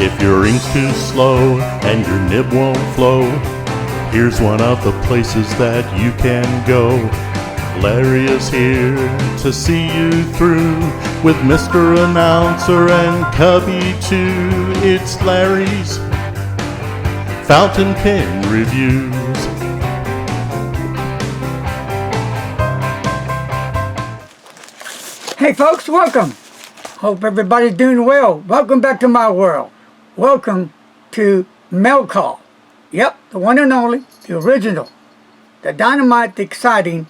If your ink's too slow and your nib won't flow, here's one of the places that you can go. Larry is here to see you through with Mr. Announcer and Cubby too. It's Larry's Fountain Pen Reviews. Hey folks, welcome. Hope everybody's doing well. Welcome back to my world. Welcome to Mail Call. Yep, the one and only, the original, the dynamite, the exciting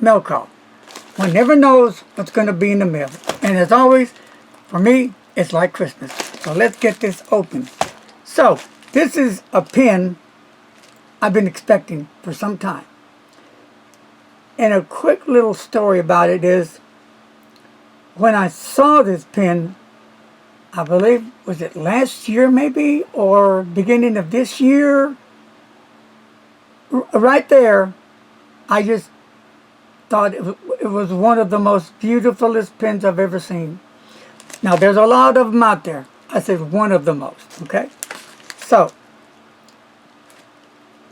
Mail Call. One never knows what's going to be in the mail. And as always, for me, it's like Christmas. So let's get this open. So, this is a pen I've been expecting for some time. And a quick little story about it is, when I saw this pen, I believe, was it last year maybe, or beginning of this year? Right there, I just thought it was one of the most beautifulest pens I've ever seen. Now, there's a lot of them out there. I said one of the most, okay? So,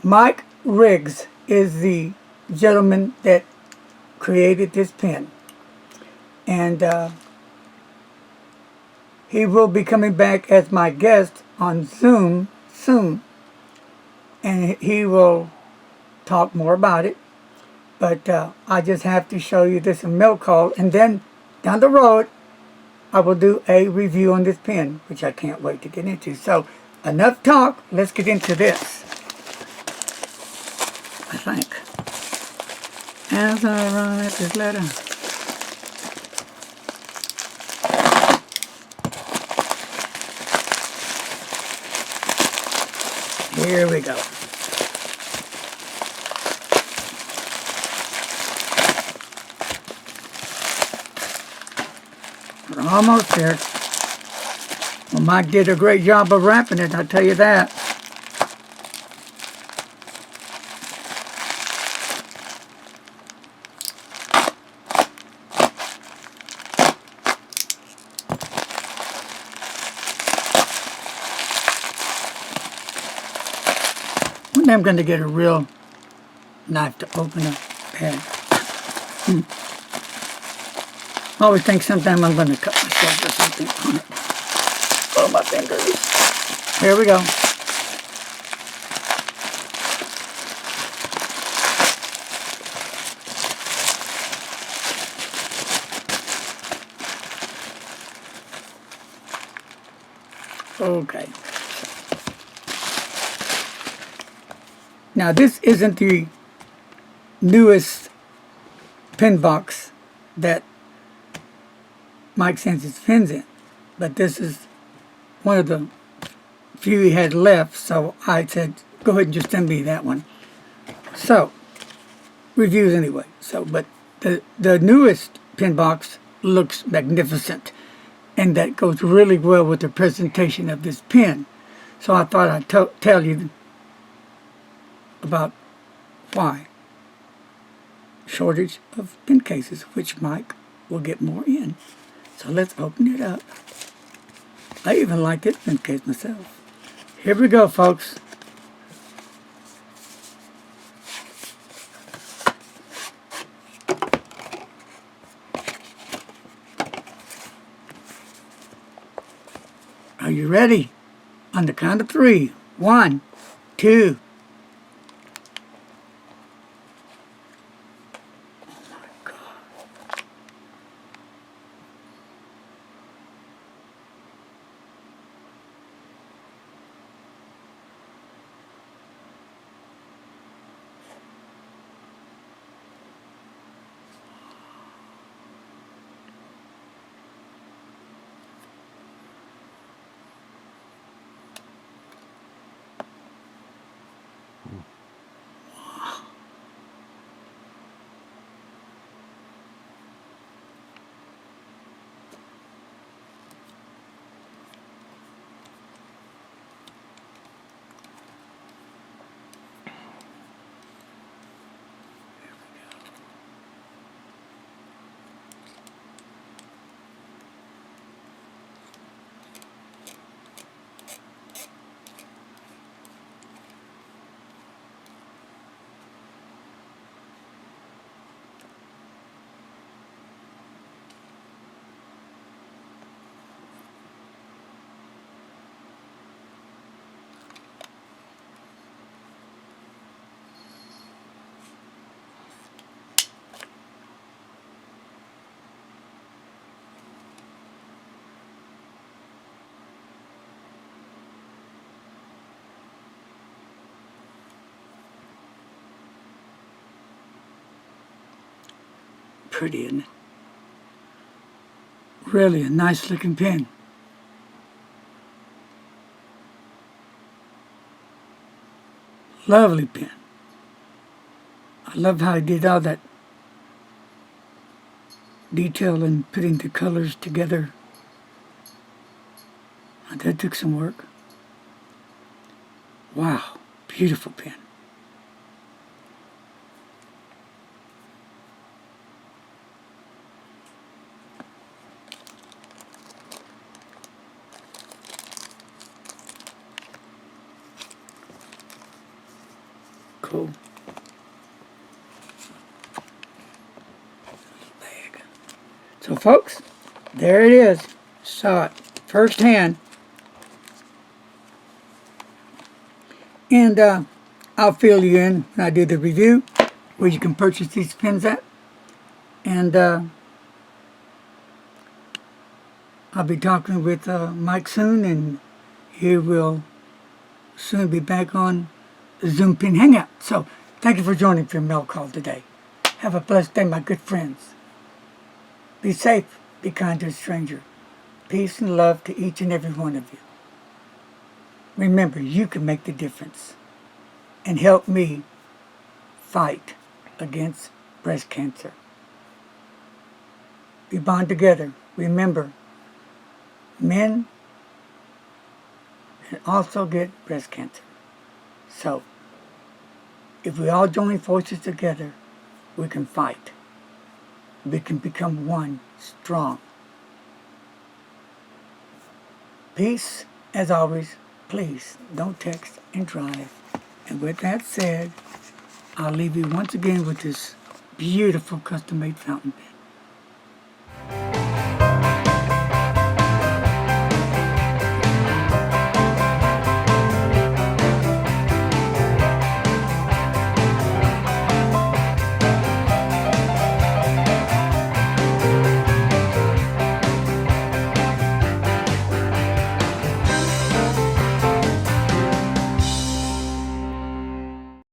Mike Riggs is the gentleman that created this pen. And he will be coming back as my guest on Zoom soon. And he will talk more about it. But I just have to show you this in Mail Call. And then down the road, I will do a review on this pen, which I can't wait to get into. So enough talk. Let's get into this. I think. As I write this letter. Here we go. We're almost there. Well, Mike did a great job of wrapping it, I'll tell you that. I'm going to get a real knife to open a pen. I always think sometime I'm going to cut myself or something on it. Oh, my fingers. Here we go. Okay. Now, this isn't the newest pen box that Mike sends his pens in, but this is one of the few he had left, so I said, go ahead and just send me that one. So, reviews anyway. So, but the newest pen box looks magnificent, and that goes really well with the presentation of this pen. So I thought I'd tell you about why. Shortage of pen cases, which Mike will get more in. So let's open it up. I even like this pen case myself. Here we go, folks. Are you ready? On the count of 3. 1, 2. pretty, isn't it? Really a nice looking pen. Lovely pen. I love how he did all that detail in putting the colors together. That took some work. Wow, beautiful pen. Cool. Bag. So folks, there it is. Saw it firsthand. And I'll fill you in when I do the review where you can purchase these pens at. And I'll be talking with Mike soon, and he will soon be back on the Zoom Pen Hangout. So thank you for joining for your mail call today. Have a blessed day, my good friends. Be safe, be kind to a stranger. Peace and love to each and every one of you. Remember, you can make the difference and help me fight against breast cancer. We bond together. Remember, men can also get breast cancer. So, if we all join forces together, we can fight. We can become one strong. Peace, as always. Please don't text and drive. And with that said, I'll leave you once again with this beautiful custom-made fountain pen.